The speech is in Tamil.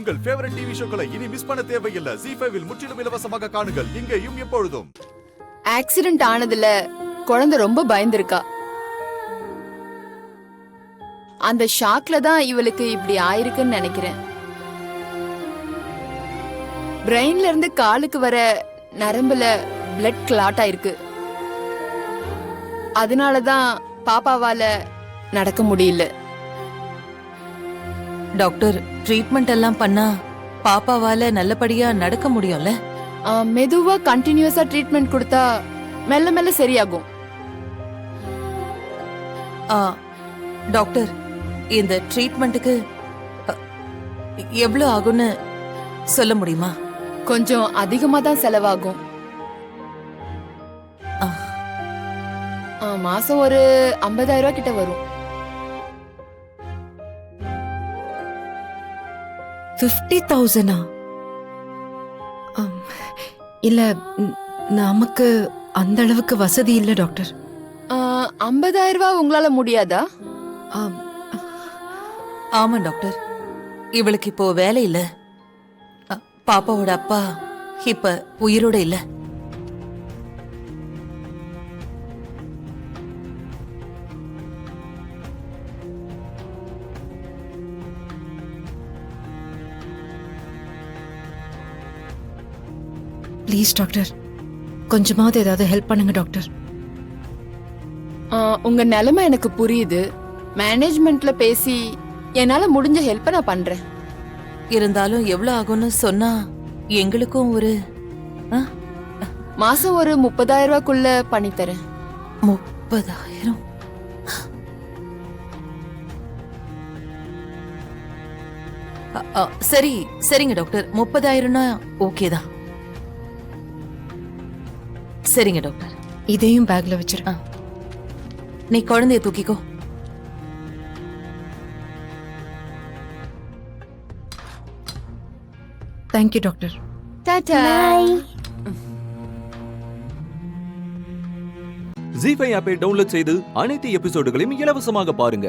உங்கள் ஃபேவரட் டிவி ஷோக்களை இனி மிஸ் பண்ண தேவையில்லை. ZEE5 இல் முற்றிலும் இலவசமாக காணுங்கள். இங்கேயும் எப்பொழுதும். ஆக்சிடென்ட் ஆனதுல குழந்தை ரொம்ப பயந்திருக்கா. அந்த ஷாக்ல தான் இவளுக்கு இப்படி ஆயிருக்குன்னு நினைக்கிறேன். பிரெயின்ல இருந்து காலுக்கு வர நரம்புல பிளட் கிளாட் ஆயிருக்கு. அதனாலதான் பாப்பாவால நடக்க முடியல. டாக்டர், ட்ரீட்மெண்ட் எல்லாம் பண்ணா பாப்பாவால நல்லபடியா நடக்க முடியும்ல? மெதுவா கண்டினியூஸா ட்ரீட்மெண்ட் கொடுத்தா மெல்ல மெல்ல சரியாகும். டாக்டர், இந்த ட்ரீட்மெண்ட்டுக்கு எவ்வளவு ஆகும்னு சொல்ல முடியுமா? கொஞ்சம் அதிகமா தான் செலவாகும். மாசம் ஒரு 50,000 ரூபாய் கிட்ட வரும். 50,000? இல்ல, நமக்கு அந்த அளவுக்கு வசதி இல்ல டாக்டர். 50,000 ரூபாய் உங்களால முடியாதா? ஆமா டாக்டர், இவளுக்கு இப்போ வேலை இல்ல. பாப்பாவோட அப்பா இப்ப உயிரோட இல்ல. ப்ளீஸ் டாக்டர், கொஞ்சமாவது ஏதாவது ஹெல்ப் பண்ணுங்க டாக்டர். உங்க நிலைமை எனக்கு புரியுது. மேனேஜ்மெண்ட்ல பேசி என்னால முடிஞ்ச ஹெல்ப்பை நான் பண்றேன். இருந்தாலும் எவ்வளவு ஆகும்னு சொன்னா எங்களுக்கும் ஒரு மாசம் ஒரு 30,000 ரூபாய்க்குள்ள பண்ணித்தரேன். 30,000? சரி, சரிங்க டாக்டர், 30,000னா ஓகே தான். சரிங்க டாக்டர். இதையும் பேக்ல வச்சிரு. நீ குழந்தைய தூக்கிக்கோ. Thank you doctor. டாடா. ZEE5 ஆப்பை டவுன்லோட் செய்து அனைத்து எபிசோடுகளையும் இலவசமாக பாருங்க.